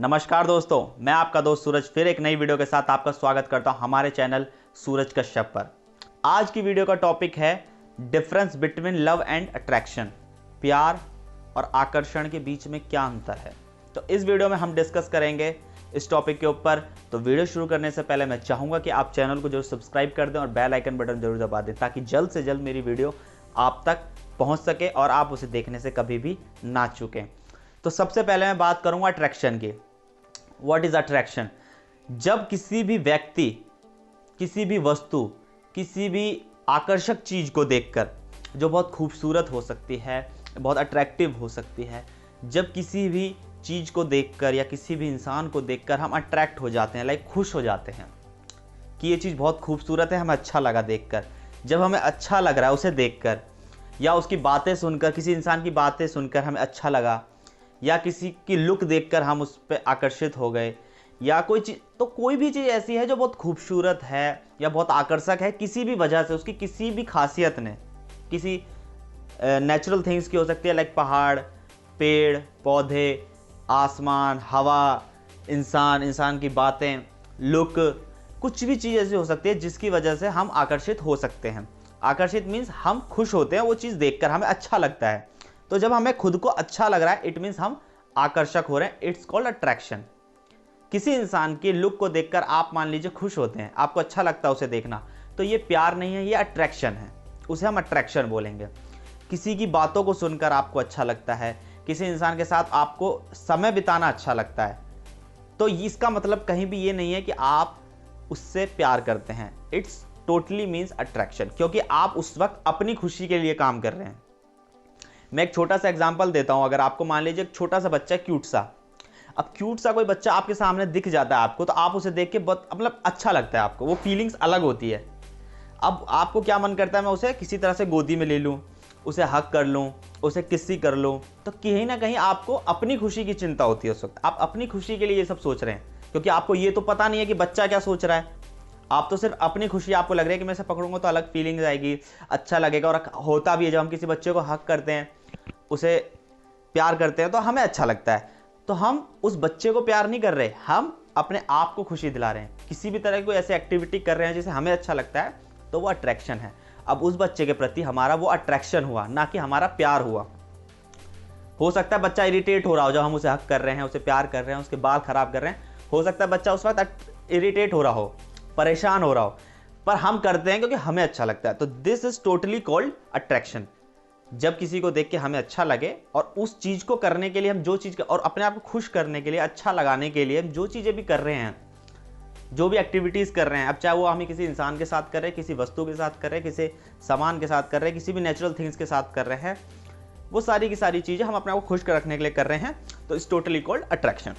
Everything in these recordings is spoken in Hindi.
नमस्कार दोस्तों, मैं आपका दोस्त सूरज फिर एक नई वीडियो के साथ आपका स्वागत करता हूं हमारे चैनल सूरज कश्यप पर। आज की वीडियो का टॉपिक है difference between love and attraction. प्यार और आकर्षण के बीच में क्या अंतर है, तो इस वीडियो में हम डिस्कस करेंगे इस टॉपिक के ऊपर। तो वीडियो शुरू करने से पहले मैं चाहूँगा कि आप चैनल को जरूर सब्सक्राइब कर दें और बेल आइकन बटन जरूर दबा दें, ताकि जल्द से जल्द मेरी वीडियो आप तक पहुँच सके और आप उसे देखने से कभी भी ना चूकें। तो सबसे पहले मैं बात करूंगा अट्रैक्शन की। What is attraction? जब किसी भी व्यक्ति, किसी भी वस्तु, किसी भी आकर्षक चीज को देखकर, जो बहुत खूबसूरत हो सकती है, बहुत अट्रैक्टिव हो सकती है, जब किसी भी चीज को देखकर या किसी भी इंसान को देखकर हम अट्रैक्ट हो जाते हैं, लाइक खुश हो जाते हैं कि ये चीज बहुत खूबसूरत है, हमें अच्छा लगा देखकर। जब हमें अच्छा लग रहा है उसे देखकर, या उसकी बातें सुनकर, किसी इंसान की बातें सुनकर हमें अच्छा लगा, या किसी की लुक देखकर हम उस पर आकर्षित हो गए, या कोई चीज़, तो कोई भी चीज़ ऐसी है जो बहुत खूबसूरत है या बहुत आकर्षक है किसी भी वजह से, उसकी किसी भी खासियत ने, किसी नेचुरल थिंग्स की हो सकती है, लाइक पहाड़, पेड़ पौधे, आसमान, हवा, इंसान की बातें, लुक, कुछ भी चीज़ ऐसी हो सकती है जिसकी वजह से हम आकर्षित हो सकते हैं। आकर्षित मीन्स हम खुश होते हैं, वो चीज़ देखकर हमें अच्छा लगता है। तो जब हमें खुद को अच्छा लग रहा है, इट मीन्स हम आकर्षक हो रहे हैं, इट्स कॉल्ड अट्रैक्शन। किसी इंसान की लुक को देखकर आप मान लीजिए खुश होते हैं, आपको अच्छा लगता है उसे देखना, तो ये प्यार नहीं है, ये अट्रैक्शन है, उसे हम अट्रैक्शन बोलेंगे। किसी की बातों को सुनकर आपको अच्छा लगता है, किसी इंसान के साथ आपको समय बिताना अच्छा लगता है, तो इसका मतलब कहीं भी ये नहीं है कि आप उससे प्यार करते हैं। इट्स टोटली मीन्स अट्रैक्शन, क्योंकि आप उस वक्त अपनी खुशी के लिए काम कर रहे हैं। मैं एक छोटा सा एग्जांपल देता हूं। अगर आपको मान लीजिए एक छोटा सा बच्चा, क्यूट सा, अब क्यूट सा कोई बच्चा आपके सामने दिख जाता है आपको, तो आप उसे देख के बहुत मतलब अच्छा लगता है आपको, वो फीलिंग्स अलग होती है। अब आपको क्या मन करता है, मैं उसे किसी तरह से गोदी में ले लूं, उसे हक कर लूं, उसे किस्सी कर लूं, तो कहीं ना कहीं आपको अपनी खुशी की चिंता होती है उस वक्त। आप अपनी खुशी के लिए ये सब सोच रहे हैं, क्योंकि आपको ये तो पता नहीं है कि बच्चा क्या सोच रहा है। आप तो सिर्फ अपनी खुशी, आपको लग रहा है कि मैं इसे पकड़ूंगा तो अलग फीलिंग्स आएगी, अच्छा लगेगा। और होता भी है, जब हम किसी बच्चे को हक करते हैं, उसे प्यार करते हैं, तो हमें अच्छा लगता है। तो हम उस बच्चे को प्यार नहीं कर रहे, हम अपने आप को खुशी दिला रहे हैं। किसी भी तरह की कोई ऐसी एक्टिविटी कर रहे हैं जिसे हमें अच्छा लगता है, तो वो अट्रैक्शन है। अब उस बच्चे के प्रति हमारा वो अट्रैक्शन हुआ, ना कि हमारा प्यार हुआ। हो सकता है बच्चा इरिटेट हो रहा हो जब हम उसे हक कर रहे हैं, उसे प्यार कर रहे हैं, उसके बाल खराब कर रहे हैं। हो सकता है बच्चा उस वक्त इरिटेट हो रहा हो, परेशान हो रहा हो, पर हम करते हैं क्योंकि हमें अच्छा लगता है। तो this is totally called attraction. जब किसी को देख के हमें अच्छा लगे और उस चीज को करने के लिए हम जो चीज, और अपने आप को खुश करने के लिए, अच्छा लगाने के लिए हम जो चीजें भी कर रहे हैं, जो भी एक्टिविटीज कर रहे हैं, अब चाहे वो हम किसी इंसान के साथ कर रहे हैं, किसी वस्तु के साथ कर रहे हैं, किसी सामान के साथ कर रहे हैं, किसी भी नेचुरल थिंग्स के साथ कर रहे हैं, वो सारी की सारी चीजें हम अपने आप को खुश रखने के लिए कर रहे हैं, तो इट्स टोटली कॉल्ड अट्रैक्शन।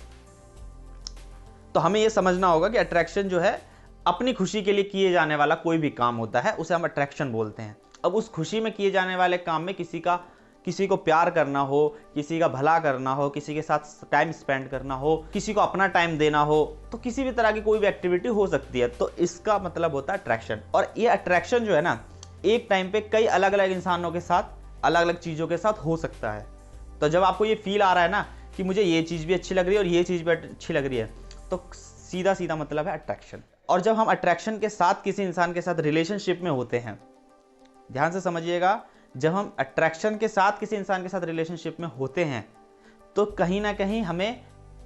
तो हमें यह समझना होगा कि अट्रैक्शन जो है, अपनी खुशी के लिए किए जाने वाला कोई भी काम होता है, उसे हम अट्रैक्शन बोलते हैं। अब उस खुशी में किए जाने वाले काम में किसी को प्यार करना हो, किसी का भला करना हो, किसी के साथ टाइम स्पेंड करना हो, किसी को अपना टाइम देना हो, तो किसी भी तरह की कोई भी एक्टिविटी हो सकती है, तो इसका मतलब होता है अट्रैक्शन। और ये अट्रैक्शन जो है ना, एक टाइम पे कई अलग अलग इंसानों के साथ, अलग अलग चीज़ों के साथ हो सकता है। तो जब आपको ये फील आ रहा है ना कि मुझे ये चीज़ भी अच्छी लग रही है और ये चीज़ भी अच्छी लग रही है, तो सीधा सीधा मतलब है अट्रैक्शन। और जब हम अट्रैक्शन के साथ किसी इंसान के साथ रिलेशनशिप में होते हैं, ध्यान से समझिएगा, जब हम अट्रैक्शन के साथ किसी इंसान के साथ रिलेशनशिप में होते हैं, तो कहीं ना कहीं हमें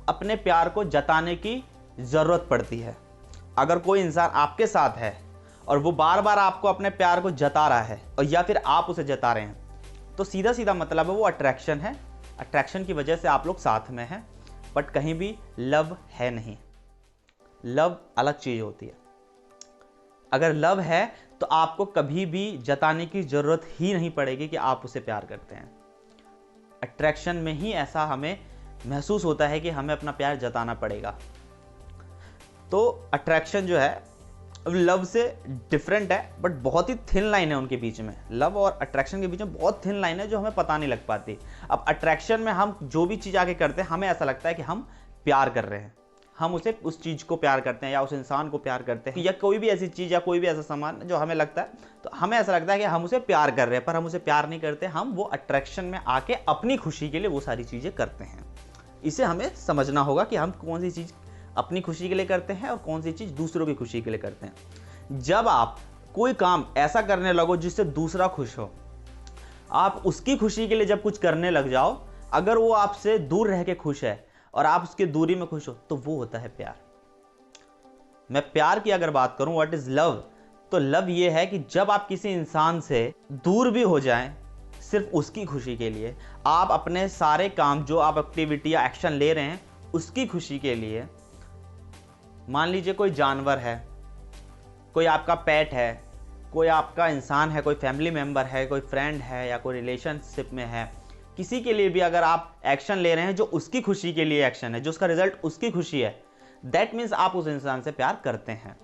अपने प्यार को जताने की ज़रूरत पड़ती है। अगर कोई इंसान आपके साथ है और वो बार बार आपको अपने प्यार को जता रहा है, और या फिर आप उसे जता रहे हैं, तो सीधा सीधा मतलब है वो अट्रैक्शन है। अट्रैक्शन की वजह से आप लोग साथ में हैं, बट कहीं भी लव है नहीं। लव अलग चीज़ होती है। अगर लव है तो आपको कभी भी जताने की ज़रूरत ही नहीं पड़ेगी कि आप उसे प्यार करते हैं। अट्रैक्शन में ही ऐसा हमें महसूस होता है कि हमें अपना प्यार जताना पड़ेगा। तो अट्रैक्शन जो है लव से डिफरेंट है, बट बहुत ही थिन लाइन है उनके बीच में। लव और अट्रैक्शन के बीच में बहुत थिन लाइन है जो हमें पता नहीं लग पाती। अब अट्रैक्शन में हम जो भी चीज़ आगे करते हैं, हमें ऐसा लगता है कि हम प्यार कर रहे हैं, हम उस चीज़ को प्यार करते हैं, या उस इंसान को प्यार करते हैं, या कोई भी ऐसी चीज़ या कोई भी ऐसा सामान जो हमें लगता है, तो हमें ऐसा लगता है कि हम उसे प्यार कर रहे हैं, पर हम उसे प्यार नहीं करते। हम वो अट्रैक्शन में आके अपनी खुशी के लिए वो सारी चीज़ें करते हैं। इसे हमें समझना होगा कि हम कौन सी चीज़ अपनी खुशी के लिए करते हैं और कौन सी चीज़ दूसरों की खुशी के लिए करते हैं। जब आप कोई काम ऐसा करने लगो जिससे दूसरा खुश हो, आप उसकी खुशी के लिए जब कुछ करने लग जाओ, अगर वो आपसे दूर रह के खुश है और आप उसकी दूरी में खुश हो, तो वो होता है प्यार। मैं प्यार की अगर बात करूं, व्हाट इज लव, तो लव ये है कि जब आप किसी इंसान से दूर भी हो जाएं सिर्फ उसकी खुशी के लिए, आप अपने सारे काम जो आप एक्टिविटी या एक्शन ले रहे हैं उसकी खुशी के लिए, मान लीजिए कोई जानवर है, कोई आपका पेट है, कोई आपका इंसान है, कोई फैमिली मेंबर है, कोई फ्रेंड है या कोई रिलेशनशिप में है, किसी के लिए भी अगर आप एक्शन ले रहे हैं जो उसकी खुशी के लिए एक्शन है, जो उसका रिजल्ट उसकी खुशी है, दैट मीन्स आप उस इंसान से प्यार करते हैं।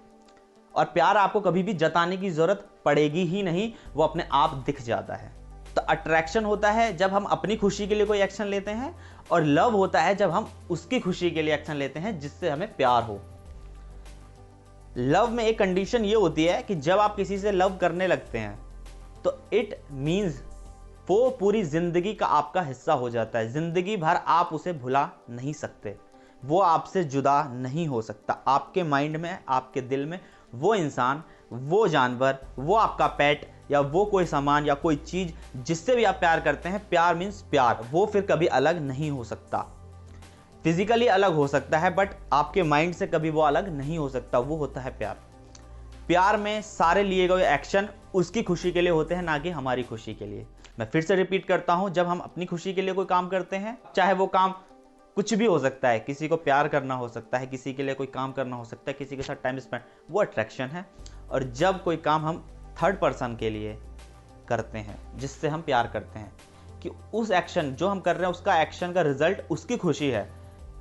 और प्यार आपको कभी भी जताने की जरूरत पड़ेगी ही नहीं, वो अपने आप दिख जाता है। तो अट्रैक्शन होता है जब हम अपनी खुशी के लिए कोई एक्शन लेते हैं, और लव होता है जब हम उसकी खुशी के लिए एक्शन लेते हैं जिससे हमें प्यार हो। लव में एक कंडीशन ये होती है कि जब आप किसी से लव करने लगते हैं तो इट मीन्स वो पूरी जिंदगी का आपका हिस्सा हो जाता है। जिंदगी भर आप उसे भुला नहीं सकते, वो आपसे जुदा नहीं हो सकता। आपके माइंड में, आपके दिल में वो इंसान, वो जानवर, वो आपका पेट या वो कोई सामान या कोई चीज़ जिससे भी आप प्यार करते हैं, प्यार मीन्स प्यार, वो फिर कभी अलग नहीं हो सकता। फिजिकली अलग हो सकता है बट आपके माइंड से कभी वो अलग नहीं हो सकता, वो होता है प्यार। प्यार में सारे लिए गए एक्शन उसकी खुशी के लिए होते हैं, ना कि हमारी खुशी के लिए। मैं फिर से रिपीट करता हूं, जब हम अपनी खुशी के लिए कोई काम करते हैं, चाहे वो काम कुछ भी हो सकता है, किसी को प्यार करना हो सकता है, किसी के लिए कोई काम करना हो सकता है, किसी के साथ टाइम स्पेंड, वो अट्रैक्शन है। और जब कोई काम हम थर्ड पर्सन के लिए करते हैं जिससे हम प्यार करते हैं, कि उस एक्शन जो हम कर रहे हैं उसका एक्शन का रिजल्ट उसकी खुशी है,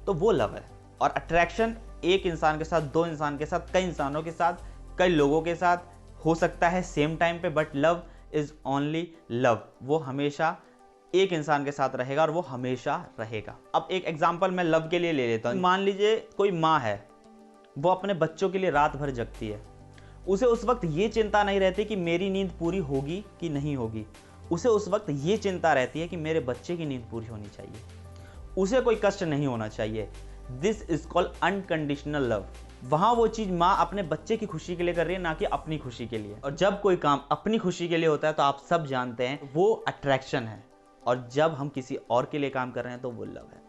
तो वो लव है। और अट्रैक्शन एक इंसान के साथ, दो इंसान के साथ, कई इंसानों के साथ, कई लोगों के साथ हो सकता है सेम टाइम पे, but love is only love. वो हमेशा एक इंसान के साथ रहेगा और वो हमेशा रहेगा। अब एक एग्जांपल मैं लव के लिए ले लेता हूँ। मान लीजिए कोई माँ है, वो अपने बच्चों के लिए रात भर जगती है। उसे उस वक्त ये चिंता नहीं रहती कि मेरी नींद पूरी होगी कि नहीं होगी, उसे उस वक्त ये चिंता रहती है कि मेरे बच्चे की नींद पूरी होनी चाहिए, उसे कोई कष्ट नहीं होना चाहिए। This is called unconditional love. वहां वो चीज माँ अपने बच्चे की खुशी के लिए कर रही है, ना कि अपनी खुशी के लिए। और जब कोई काम अपनी खुशी के लिए होता है तो आप सब जानते हैं वो अट्रैक्शन है, और जब हम किसी और के लिए काम कर रहे हैं तो वो लव है।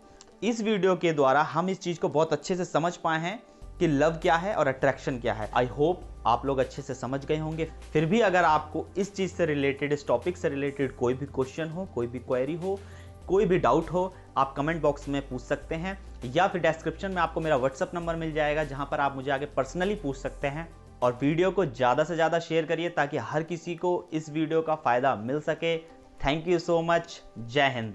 इस वीडियो के द्वारा हम इस चीज को बहुत अच्छे से समझ पाए हैं कि लव क्या है और अट्रैक्शन क्या है। आई होप आप लोग अच्छे से समझ गए होंगे। फिर भी अगर आपको इस चीज से रिलेटेड, इस टॉपिक से रिलेटेड कोई भी क्वेश्चन हो, कोई भी क्वेरी हो, कोई भी डाउट हो, आप कमेंट बॉक्स में पूछ सकते हैं, या फिर डिस्क्रिप्शन में आपको मेरा व्हाट्सअप नंबर मिल जाएगा जहां पर आप मुझे आगे पर्सनली पूछ सकते हैं। और वीडियो को ज़्यादा से ज़्यादा शेयर करिए ताकि हर किसी को इस वीडियो का फ़ायदा मिल सके। Thank you so much. जय हिंद।